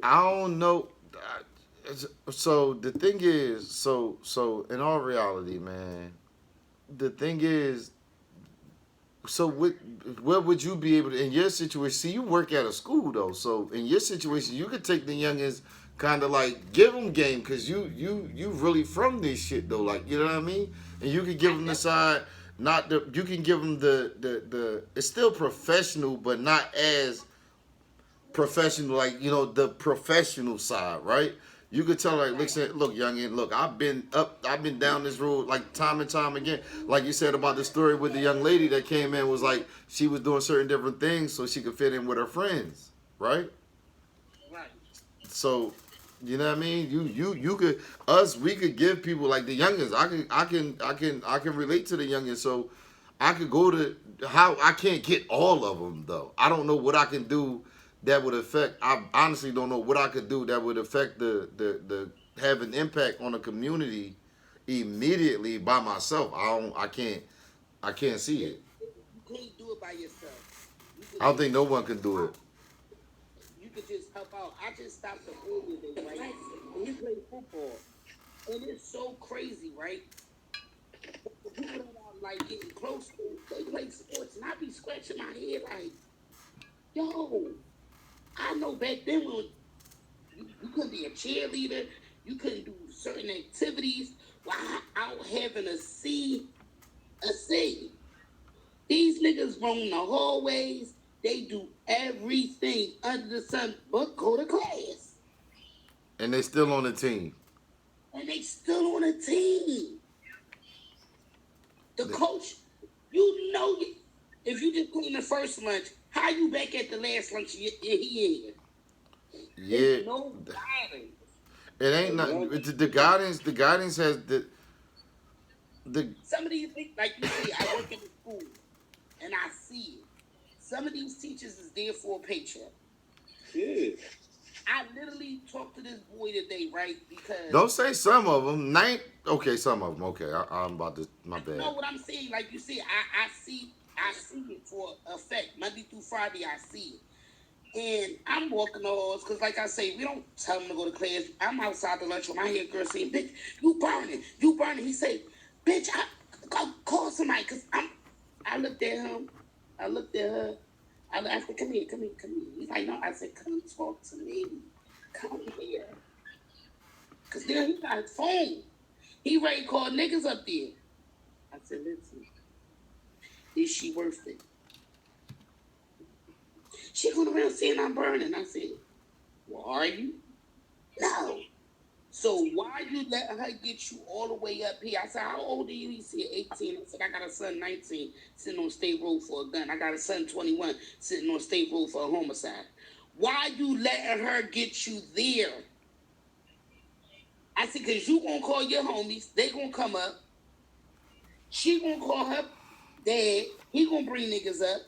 I don't know. So the thing is, so in all reality, man, the thing is, so what would you be able to in your situation? See, you work at a school though, so in your situation, you could take the youngins, kind of like give them game, because you really from this shit though, like you know what I mean, and you could give them the side, not the you can give them the it's still professional, but not as professional, like the professional side, right? You could tell, like, listen, look, youngin, look, I've been down this road like time and time again. Like you said about the story with the young lady that came in, was like she was doing certain different things so she could fit in with her friends, right? Right. So, you know what I mean? You could us we could give people like the youngins. I can relate to the youngins. So I could go to how I can't get all of them though. I don't know what I can do that would affect. I honestly don't know what I could do that would affect the have an impact on the community immediately by myself. I can't see Yeah, it. you can't do it by yourself. You could I don't just think no one can do it. you could just help out. I just stopped the earlier day, right? And he played football, and it's so crazy, right? The people that are like getting close to, they play sports, and I be scratching my head like, yo, I know back then when you couldn't be a cheerleader, you couldn't do certain activities without having a C. These niggas roam the hallways. They do everything under the sun but go to class. And they still on the team. And they still on a team. The coach, you know, if you just put in the first lunch, how you back at the last lunch he in? Yeah. There's no guidance. It ain't nothing. The guidance. The guidance has the. Some of these things, like you say, I work in the school and I see it. Some of these teachers is there for a paycheck. Yeah. I literally talked to this boy today, right? Because Don't say some of them. Nine. Okay, some of them. Okay, I'm about to. My you bad. know what I'm saying? Like you see, I see it for effect. Monday through Friday, I see it. And I'm walking the halls because, like I say, we don't tell them to go to class. I'm outside the lunchroom. I hear a girl saying, "Bitch, you burning, you burning." He say, "Bitch, I go call somebody." Cause I looked at him. I looked at her. I said, "Come here, come here, come here." He's like, "No." I said, "Come talk to me. Come here." Cause then he got his phone. He ready to call niggas up there. I said, "Listen, is she worth it?" She going around saying I'm burning. I said, "Well, are you?" No. So why you let her get you all the way up here? I said, "How old are you?" He said, 18. I said, "I got a son 19 sitting on state road for a gun. I got a son 21 sitting on state road for a homicide. Why you letting her get you there?" I said, "Because you going to call your homies. They going to come up. She going to call her dad. He going to bring niggas up.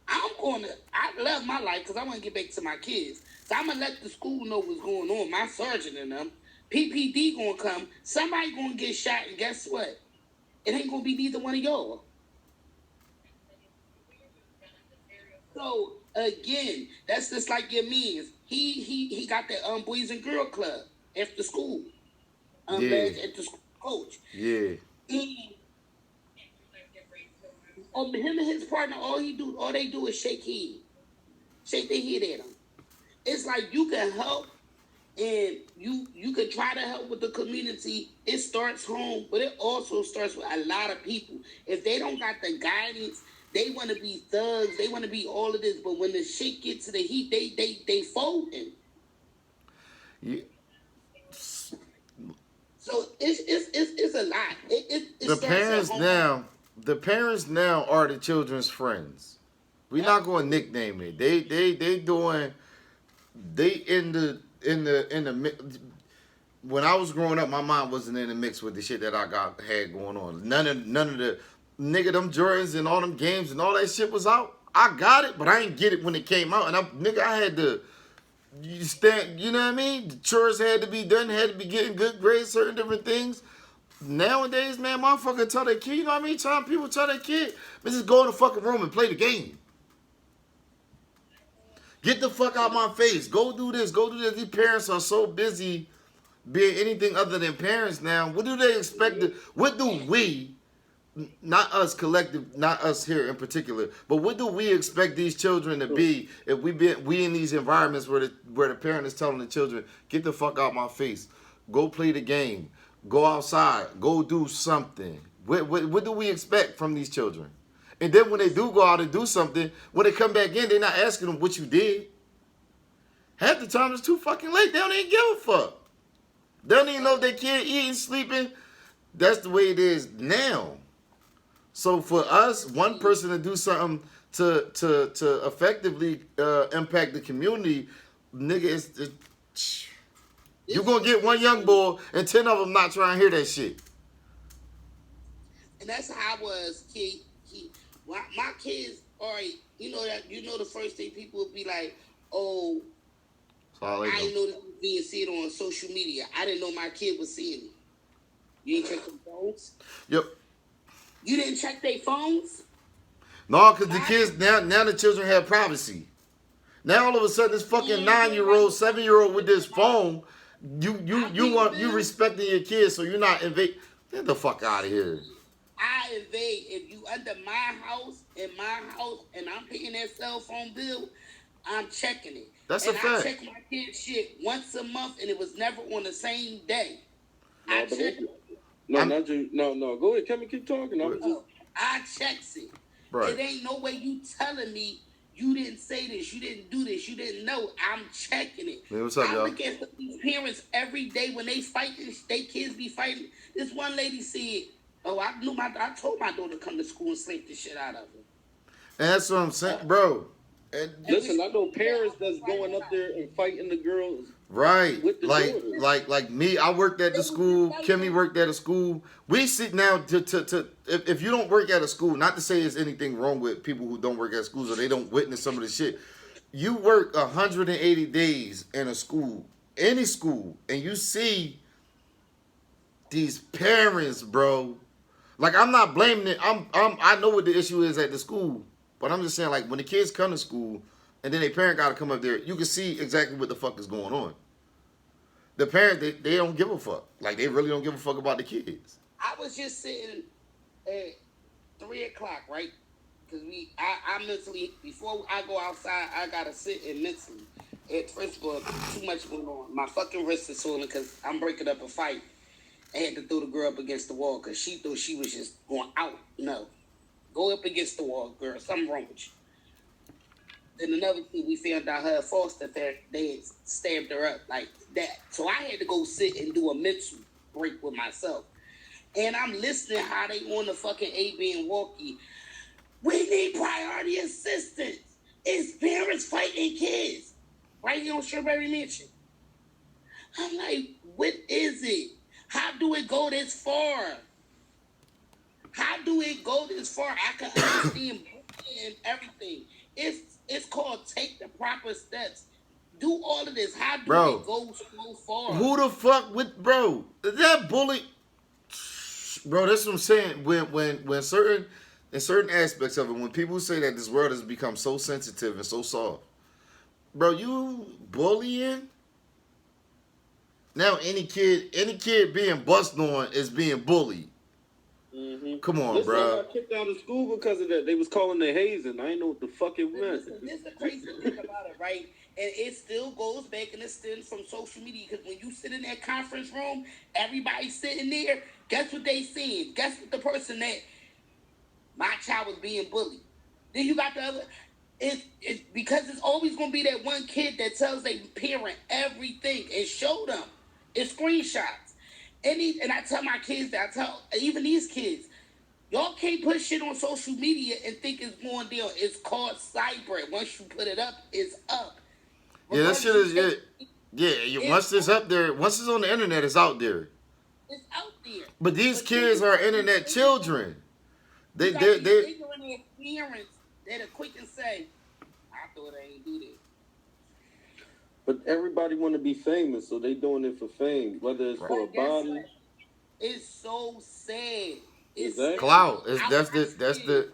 I love my life because I want to get back to my kids. So I'm going to let the school know what's going on. My sergeant and them. PPD going to come. Somebody going to get shot. And guess what? It ain't going to be neither one of y'all." So, again, that's just like your means. He got that Boys and Girl Club after school. Yeah. Badge at the school coach. Yeah. And him and his partner, all they do is shake their head at him. It's like you can help, and you can try to help with the community. It starts home, but it also starts with a lot of people. If they don't got the guidance, they want to be thugs. They want to be all of this, but when the shit gets to the heat, they folding. Yeah. So it's a lot. It The starts at parents home. now. The parents now are the children's friends. We're not going to nickname it. They doing. They in the when I was growing up, my mom wasn't in the mix with the shit that I had going on. None of the nigga them Jordans and all them games and all that shit was out. I got it, but I ain't get it when it came out. And I had to stand. You know what I mean? The chores had to be done. Had to be getting good grades, certain different things. Nowadays, man, motherfucker tell their kid. You know what I mean? People tell their kid, "Man, just go in the fucking room and play the game." Get the fuck out my face. Go do this. Go do this. These parents are so busy being anything other than parents now. What do they expect? What do we, not us collective, not us here in particular, but what do we expect these children to be if we in these environments where the parent is telling the children, get the fuck out my face, go play the game, go outside, go do something. What do we expect from these children? And then when they do go out and do something, when they come back in, they're not asking them what you did. Half the time it's too fucking late. They don't even give a fuck. They don't even know if they kid eating, sleeping. That's the way it is now. So for us, one person to do something to effectively impact the community, nigga, you gonna get one young boy and 10 of them not trying to hear that shit. And that's how I was, kid. My kids, all right, you know the first thing people would be like, oh, I didn't know this was being seen on social media. I didn't know my kid was seeing it. You didn't check their phones? Yep. You didn't check their phones? No, because the kids, now the children have privacy. Now all of a sudden this fucking 9-year-old, 7-year-old with this phone, you respecting your kids, so you're not invade. Get the fuck out of here. I invade. If you under my house, and I'm paying that cell phone bill, I'm checking it. That's a fact. I check my kid's shit once a month, and it was never on the same day. No, I check it. No. Go ahead, Kevin. Keep talking. I checks it. Right. It ain't no way you telling me you didn't say this, you didn't do this, you didn't know. I'm checking it. Hey, what's up, I y'all? look at these parents every day when they fighting, they kids be fighting. This one lady said, "Oh, I told my daughter to come to school and slap the shit out of her." And that's what I'm saying, bro. And listen, I know parents that's going up there and fighting the girls. Right. With the Like me, I worked at the school. Kimmy worked at a school. We sit now if you don't work at a school, not to say there's anything wrong with people who don't work at schools or they don't witness some of the shit. You work 180 days in a school, any school, and you see these parents, bro. Like, I'm not blaming it. I know what the issue is at the school, but I'm just saying, like, when the kids come to school and then their parent got to come up there, you can see exactly what the fuck is going on. The parent, they don't give a fuck. Like, they really don't give a fuck about the kids. I was just sitting at 3 o'clock, right? Because I mentally, before I go outside, I got to sit and mentally. First of all, too much going on. My fucking wrist is swollen because I'm breaking up a fight. I had to throw the girl up against the wall because she thought she was just going out. No. Go up against the wall, girl. Something wrong with you. Then another thing, we found out her foster parent, they had stabbed her up like that. So I had to go sit and do a mental break with myself. And I'm listening how they on the fucking AB and walkie. We need priority assistance. It's parents fighting kids. Right here on Strawberry Mansion. I'm like, what is it? How do it go this far? How do it go this far? I can understand and everything. It's called take the proper steps. Do all of this. How do it go so far? Who the fuck with bro? That bully, bro. That's what I'm saying. When certain in certain aspects of it, when people say that this world has become so sensitive and so soft, bro, you bullying. Now any kid being busted on is being bullied. Mm-hmm. Come on, listen, bro. I got kicked out of school because of that. They was calling it hazing. I didn't know what the fuck it meant. This is the crazy thing about it, right? And it still goes back and it stems from social media because when you sit in that conference room, everybody's sitting there. Guess what they saying? Guess what the person that my child was being bullied. Then you got the other. It's because it's always gonna be that one kid that tells their parent everything and show them. It's screenshots. And I tell my kids that, I tell even these kids, y'all can't put shit on social media and think it's going down. It's called cyber. Once you put it up, it's up. Yeah, that shit is yeah. Once it's up there, once it's on the internet, it's out there. It's out there. But these kids are internet children. They ignorant parents that are quick and say, I thought I ain't do that. But everybody want to be famous, so they doing it for fame, whether it's for a body. It's so sad. It's exactly. Clout. That's the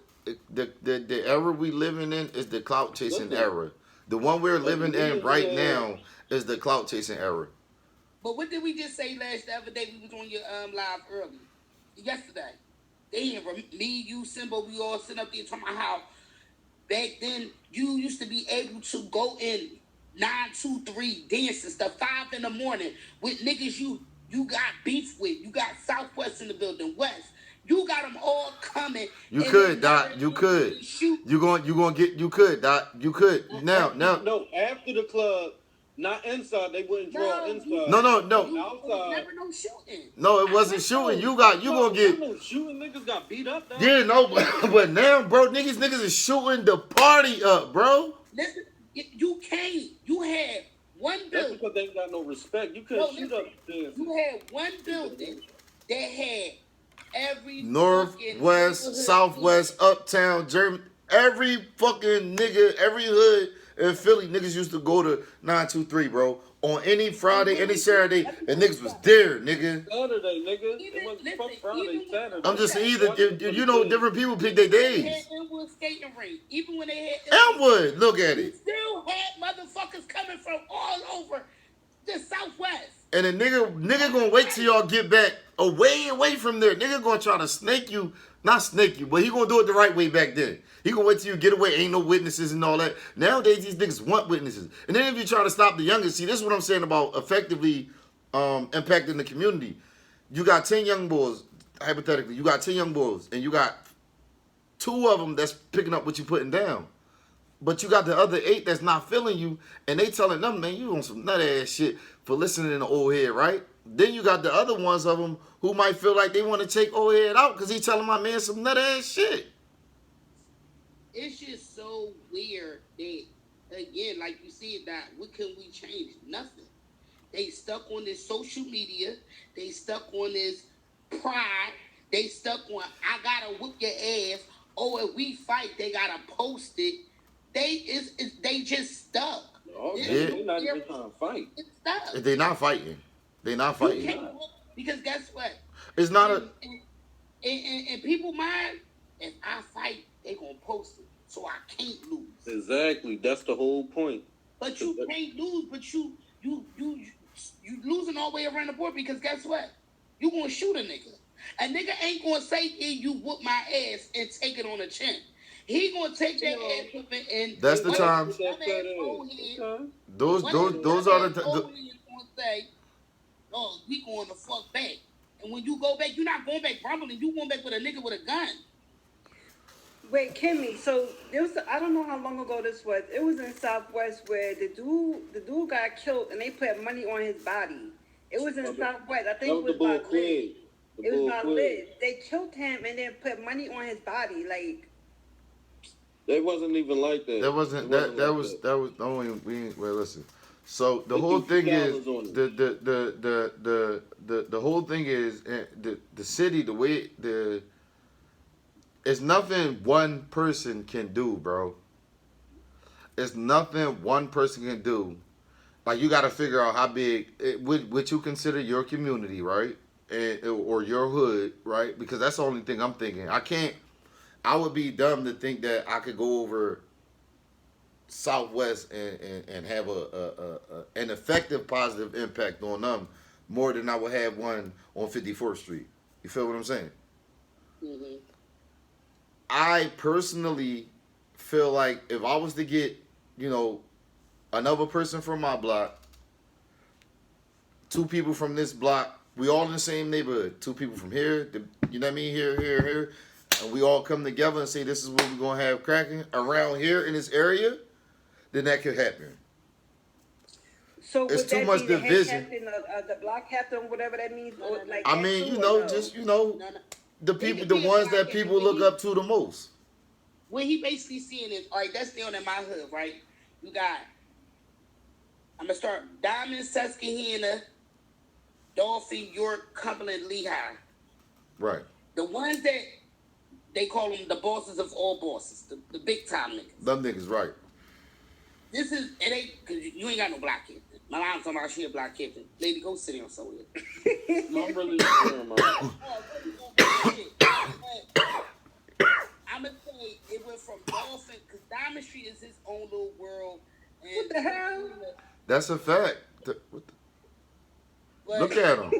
era we living in is the clout chasing era. The one we're Like the living in niggas we right had, now is the clout chasing era. But what did we just say the other day? We was on your live early yesterday. They me, you, Simba, we all sitting up there talking about how back then you used to be able to go in 923 dances to 5 in the morning with niggas you got beef with. You got Southwest in the building, West. You got them all coming. You And could, then Doc. You could. shoot. You gonna get. You could, Doc. You could. Now. no, after the club, not inside. They wouldn't draw inside. No. Outside. There was never no shooting. No, it wasn't shooting. You gonna get. No shooting. Niggas got beat up. Though. Yeah, no, but now, bro, niggas is shooting the party up, bro. Listen, you can't. You had one That's building. because they ain't got no respect. You couldn't shoot up there. You had one building that had every North, fucking West, neighborhood Southwest, Uptown, German, every fucking nigga, every hood in Philly, niggas used to go to 923, bro. On any Friday, any Saturday, and niggas was there, nigga. Saturday, nigga. Even- It wasn't listen, from Friday, even- Saturday. I'm just saying, different people pick their They days. had Elmwood skating rink. Even when they had Elmwood, look at you it. still had motherfuckers coming from all over the Southwest. And a nigga gonna wait till y'all get back away from there. Nigga gonna try to snake you, not snake you, but he gonna do it the right way back then. He gonna wait till you get away, ain't no witnesses and all that. Nowadays, these niggas want witnesses. And then if you try to stop the youngest, see, this is what I'm saying about effectively impacting the community. You got 10 young boys, hypothetically, you got 10 young boys, and you got 2 of them that's picking up what you putting down. But you got the other 8 that's not feeling you, and they telling them, man, you on some nut ass shit for listening to old head, right? Then you got the other ones of them who might feel like they want to take old head out because he telling my man some nut ass shit. It's just so weird that, again, like you said, that what can we change? Nothing. They stuck on this social media. They stuck on this pride. They stuck on, I gotta whoop your ass. Oh, if we fight, they gotta post it. They just stuck. Oh, It's- Yeah. They're not even trying to fight. It's stuck. They not fighting. They not You fighting. can't whoop, because guess what? It's not a. In people mind, if I fight, they gonna post it, so I can't lose. Exactly. That's the whole point. But you can't lose. But you losing all the way around the board because guess what? You gonna shoot a nigga. A nigga ain't gonna say, "Yeah, you whoop my ass" and take it on the chin. He gonna take that ass up and. That's the time. Those are the. gonna say, "Oh, we going to fuck back." And when you go back, you're not going back rumbling. You going back with a nigga with a gun. Wait, Kimmy. So there was I don't know how long ago this was. It was in Southwest where the dude got killed and they put money on his body. It was in Southwest. I think it was by Liz. It was by Liz. They killed him and then put money on his body. Like they wasn't even like that. That wasn't that. That was only we. Well, listen. So the whole thing is the whole thing is the city, the way it's nothing one person can do, bro. It's nothing one person can do. Like you got to figure out how big what you consider your community, right, or your hood, right? Because that's the only thing I'm thinking. I would be dumb to think that I could go over Southwest and have an effective positive impact on them more than I would have one on 54th Street. You feel what I'm saying? Mm-hmm. I personally feel like if I was to get, another person from my block, 2 people from this block, we all in the same neighborhood. 2 people from here, you know what I mean, here, and we all come together and say this is what we're gonna have cracking around here in this area, then that could happen. so. It's would too that much be division. The head captain, the block captain, whatever that means. Or like I that mean, too, or no? just No. the people, the ones that people look up to the most. What he basically seeing is, all right, that's down in my hood, right? You got, I'm going to start Diamond, Susquehanna, Dolphin, York, Cumberland, Lehigh. Right. The ones that they call them the bosses of all bosses, the big time niggas. Them niggas, right. This is, it ain't, because you ain't got no block captain. My mom's talking about she a block captain. Lady, go sit down somewhere. No, I'm really sure, man. I'm going to say it went from Dolphin, because Diamond Street is his own little world. What the hell? That's a fact. Look at them.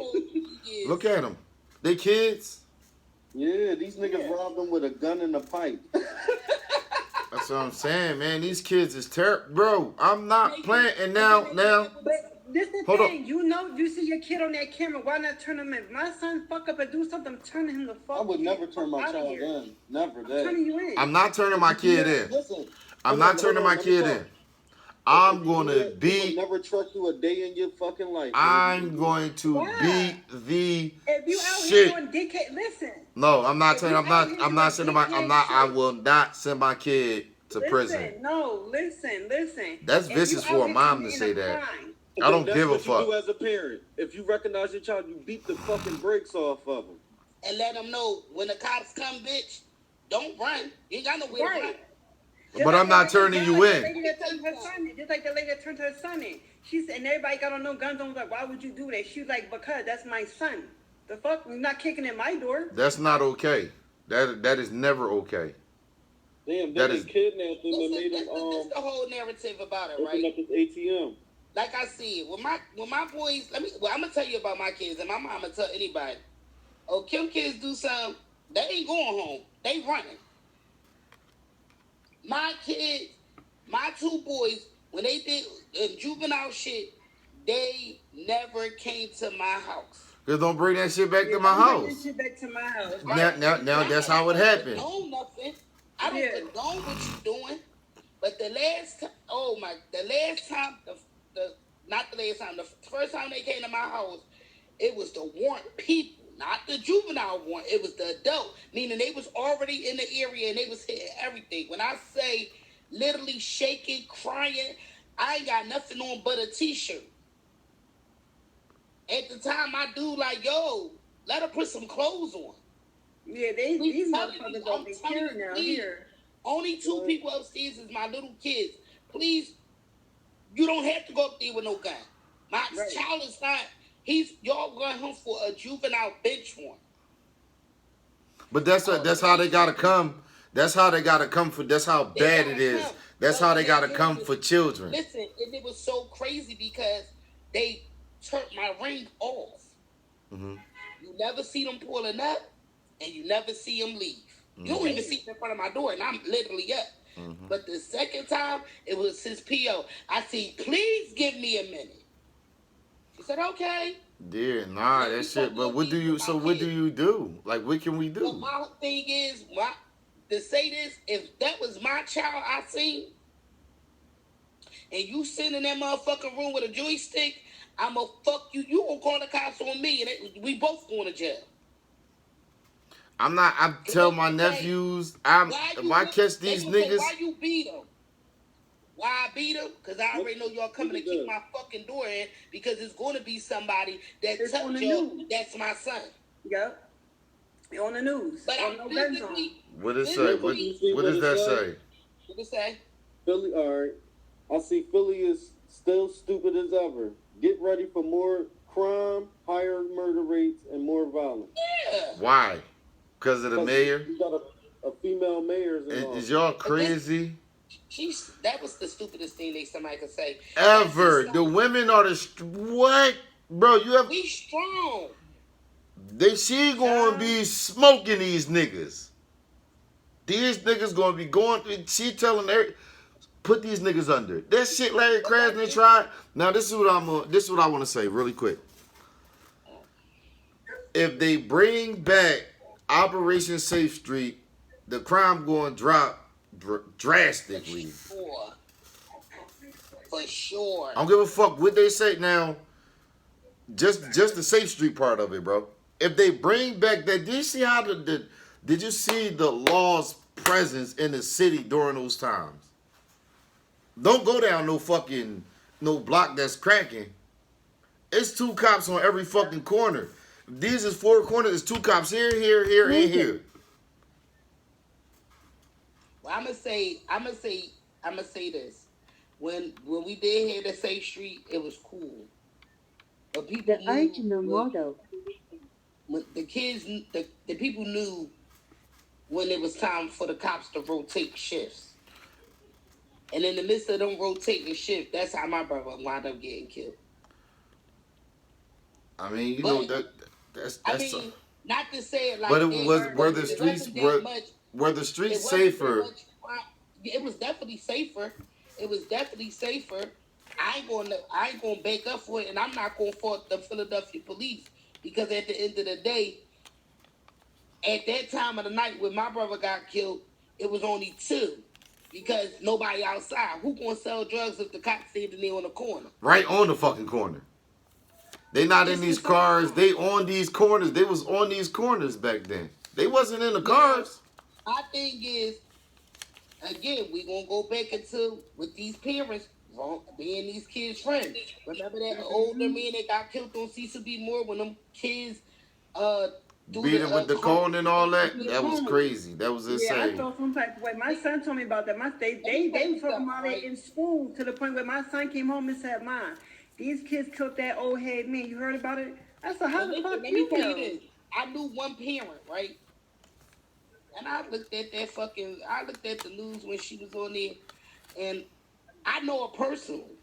Look at them. They kids. Yeah, these niggas robbed them with a gun and a pipe. That's what I'm saying, man. These kids is terrible, bro. I'm not playing. And now, But this is the hold thing, up. you know, you see your kid on that camera, why not turn him in? If my son fuck up and do something, I'm turning him the fuck. I would never turn my out of child here. in. Never I'm that. turning you in. I'm not turning my kid in. Listen, I'm hold not on, turning hold my on, kid let me in. talk. I'm If you going do to that, he will beat. never trust you a day in your fucking life. I'm going to Why? beat the If you out here shit. doing dickhead, listen. No, I'm not If saying you I'm out not. here I'm not doing sending my. I'm dickhead not. I shit, will not send my kid to prison. listen, no, listen. That's If you vicious out for a here mom to committing say a that. crime, I don't That's give a what you fuck. do as a parent. If you recognize your child, you beat the fucking brakes off of them. And let them know when the cops come, bitch, don't run. You ain't got nowhere to run. right. But I'm not turning you in. Just like the lady that turned her son in. She said, and everybody got on no guns. I was like, why would you do that? She was like, because that's my son. The fuck? You're not kicking in my door. That's not okay. That is never okay. Damn, That they is- kidnapped him This and made is him the whole narrative about it, open right? up his ATM. Like I said, when my boys, I'm gonna tell you about my kids, and my mom will tell anybody. Oh, Kim kids do something, they ain't going home. They running. My kids, my two boys, when they did juvenile shit, they never came to my house. Cause don't bring that shit back to my Don't bring house. this shit back to my house. Now that's how it happened. I don't condone nothing. I don't Yeah. condone what you doing. But the last time, the last time, not the last time, the first time they came to my house, it was the warrant people, not the juvenile warrant. It was the adult, meaning they was already in the area and they was hitting everything. When I say literally shaking, crying, I ain't got nothing on but a t-shirt. At the time, my dude like, yo, let her put some clothes on. Yeah, these motherfuckers don't be caring now here. Only two people upstairs is my little kids. Please, you don't have to go up there with no gun. My child is not. Y'all going home for a juvenile bench warrant. But that's how they gotta come. That's how they gotta come for. That's how bad it is. That's how they gotta come for children. Listen, and it was so crazy because they turned my ring off. Mm-hmm. You never see them pulling up, and you never see them leave. Mm-hmm. You don't even see them in front of my door, and I'm literally up. Mm-hmm. But the second time, it was his PO. I said, please give me a minute. She said, okay. Yeah, nah, that shit. But what do you do? Like, what can we do? But my thing is, to say this, if that was my child I seen, and you sitting in that motherfucking room with a joystick, I'ma fuck you. You gonna call the cops on me, and we both going to jail. I tell my nephews, if I catch these niggas. Why you beat them? Why I beat them? Because I already know y'all coming to kick my fucking door in because it's going to be somebody that tells you that's my son. Yep. On the news. But on no guns on. What it say? What does that say? What it say? Philly, all right. I see Philly is still stupid as ever. Get ready for more crime, higher murder rates, and more violence. Yeah. Why? Because of the mayor? You got a female mayor. Is y'all crazy? That was the stupidest thing somebody could say. Ever. The women are what? Bro, you have... We strong. She gonna be smoking these niggas. These niggas gonna be going... She telling her... Put these niggas under. That shit Larry Krasner tried. Now, this is what I want to say really quick. If they bring back Operation Safe Street, the crime going to drop drastically. For sure. I don't give a fuck what they say now. Just the Safe Street part of it, bro. If they bring back that, did you see how did you see the law's presence in the city during those times? Don't go down no block that's cracking. It's 2 cops on every fucking corner. These is 4 corners. There's 2 cops here, and here. Well, I'm gonna say this. When we did hear the Safe Street, it was cool. But people The original model. When the kids, the people knew when it was time for the cops to rotate shifts. And in the midst of them rotating shift, that's how my brother wound up getting killed. I mean, you know But that that's I that's. mean, not to say it But like it that, was were but the it streets wasn't that much. were the It streets wasn't that safer? much. It was definitely safer. It was definitely safer. I ain't gonna bake up for it, and I'm not gonna fault the Philadelphia police because at the end of the day, at that time of the night when my brother got killed, it was only two because nobody outside. Who gonna sell drugs if the cops standing there on the corner? Right on the fucking corner. They not in It's the these same cars. time. They on these corners. They was on these corners back then. They wasn't in the Now, cars. my thing is, again, we gonna go back into with these parents being these kids' friends. Remember that older man that got killed on Cecil B. Moore when them kids uh do the Beating with the car cone and all that. The That was phone. crazy. That was Yeah, I insane. felt some type of way. My son told me about that. Let me tell They you were talking something, about it right? in school to the point where my son came home and said, "Mom, these kids killed that old head man. You heard about it?" I said, "How And the listen, fuck let me you tell you know?" this. I knew one parent, right? And I looked at the news when she was on there, and I know her personally.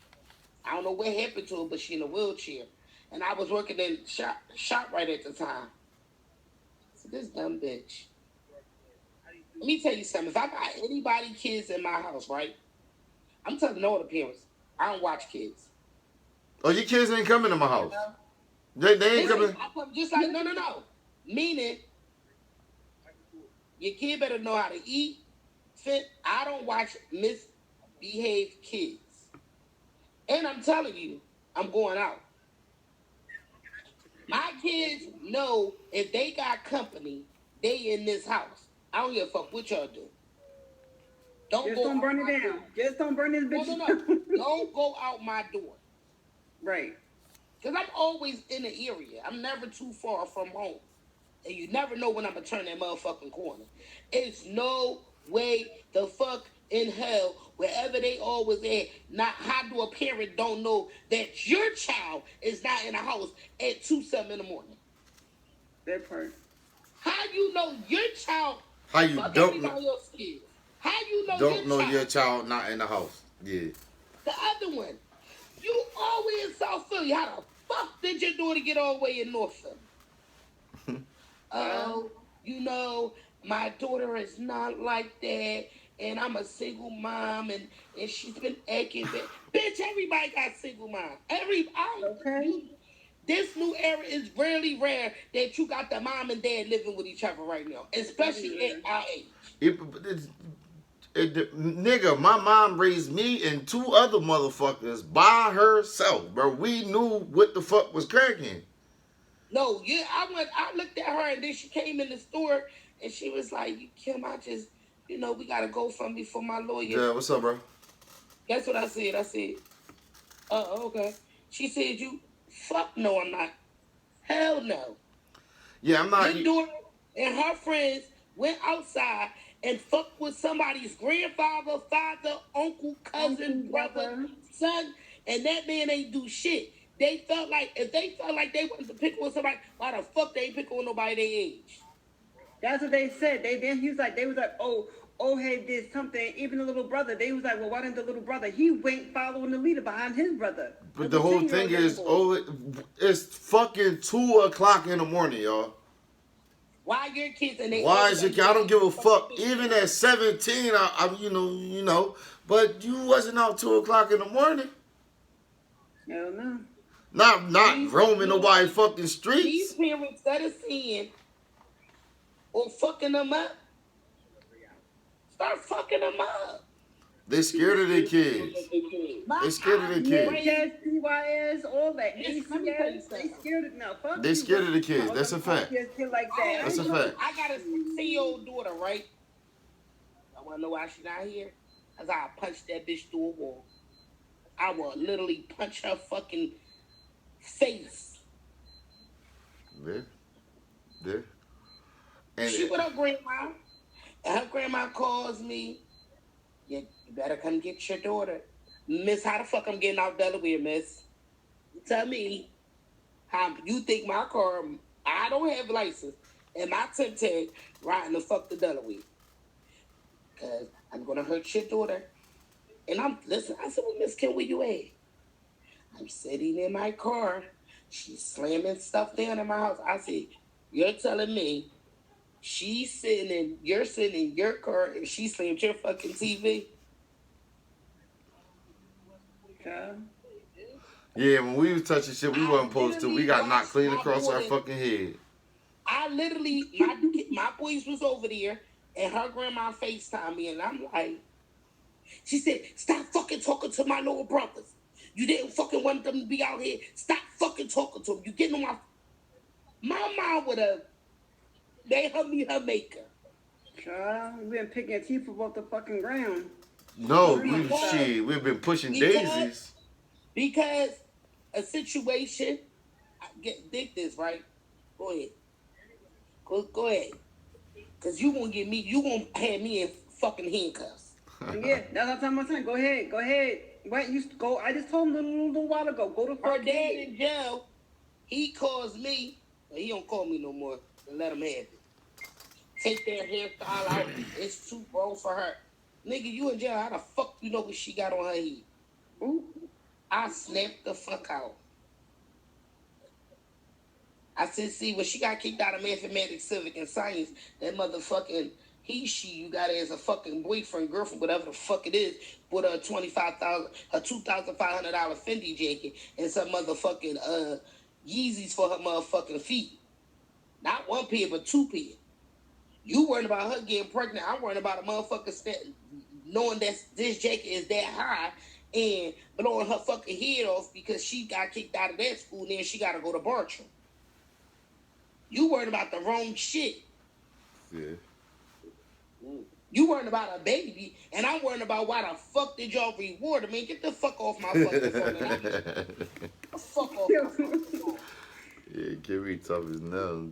I don't know what happened to her, but she in a wheelchair. And I was working in shop right at the time. So this dumb bitch. Let me tell you something. If I got anybody kids in my house, right? I'm telling all the parents, I don't watch kids. Oh, your kids ain't coming to my house. They ain't Listen, coming. I come just like no. Meaning your kid better know how to eat, fit. I don't watch misbehaved kids. And I'm telling you, I'm going out. My kids know if they got company, they in this house. I don't give a fuck what y'all do. Don't Just go don't out burn it my door. down. Just don't burn this No, bitch no, no. down. Don't go out my door. Right. Because I'm always in the area. I'm never too far from home. And you never know when I'm going to turn that motherfucking corner. It's no way the fuck in hell, wherever they always at, not how do a parent don't know that your child is not in the house at 2 7 in the morning? That part. How you know your child, How you fuck don't know, everybody else kids? How you know your don't know your child? child not in the house? Yeah. The other one, you always in South Philly. How the fuck did your daughter get all the way in North Philly? Oh, you know, my daughter is not like that, and I'm a single mom, and she's been acting bad. Bitch, everybody got single mom. Okay. This new era is really rare that you got the mom and dad living with each other right now, especially at our age. Nigga, my mom raised me and two other motherfuckers by herself, bro. We knew what the fuck was cracking. No, yeah, I looked at her, and then she came in the store, and she was like, Kim, I just, we got to go from me for my lawyer. Yeah, what's up, bro? That's what I said. I said, okay. She said, fuck no, I'm not. Hell no. Yeah, I'm not. Your daughter and her friends went outside and fucked with somebody's grandfather, father, uncle, cousin, brother, son, and that man ain't do shit. They felt like, if they felt like they wanted to pick on somebody, why the fuck they ain't pick on nobody their age? That's what they said. They was like, oh, hey, did something. Even the little brother, they was like, well, why didn't the little brother? He went following the leader behind his brother. But the whole thing is, it's fucking 2 o'clock in the morning, y'all. Why your kids and they? Why is your kid? I don't give a fuck. Even at 17, you know, but you wasn't out 2 o'clock in the morning. Hell no. Not roaming nobody fucking streets. These parents that are seeing or fucking them up, start fucking them up. They scared of their kids. They scared of their kids. Yes, PYS, all that. Let me tell you They something. scared of no. Fuck They you, scared of the bro. kids. That's a fact. Kid like that. That's a fact. I got a 16-year-old daughter, right? I want to know why she's not here? Because I'll punch that bitch through a wall. I will literally punch her fucking face. There. And She with her grandma, and her grandma calls me, you better come get your daughter. Miss, how the fuck I'm getting out Delaware, miss? Tell me how you think my car, I don't have a license, and my tip tag riding the fuck to Delaware. Because I'm going to hurt your daughter. And I said, well, Miss Kim, where you at? I'm sitting in my car. She's slamming stuff down in my house. I said, you're telling me you're sitting in your car and she slammed your fucking TV? Yeah. Yeah, when we was touching shit we wasn't supposed to, we got knocked clean across our fucking head. I literally, my boys was over there, and her grandma FaceTimed me, and I'm like, she said, stop fucking talking to my little brothers. You didn't fucking want them to be out here. Stop fucking talking to them. You getting on my mom would have made her meet her maker. We've been picking teeth off the fucking ground. No, we've been pushing daisies. Because a situation, dig this, right? Go ahead. Go ahead. Because you gonna have me in fucking handcuffs. Yeah, that's what I'm talking about. Go ahead. Wait, go. I just told him a little while ago. Go to her dad in jail. He calls me. He don't call me no more. Let him have it. Take their hairstyle out. It's too grown for her. Nigga, you in jail. How the fuck you know what she got on her head? Ooh. I snapped the fuck out. I said, see, when she got kicked out of mathematics, civic, and science, that motherfucking you got as a fucking boyfriend, girlfriend, whatever the fuck it is, with a $2,500 Fendi jacket and some motherfucking Yeezys for her motherfucking feet. Not one pair, but two pair. You worried about her getting pregnant. I'm worried about a motherfucker knowing that this jacket is that high and blowing her fucking head off because she got kicked out of that school and then she got to go to Bartram. You worried about the wrong shit. Yeah. You worried about a baby, and I'm worried about why the fuck did y'all reward him? Man, get the fuck off my fucking phone. Fuck off my phone. Yeah, Kimmy tough as nails.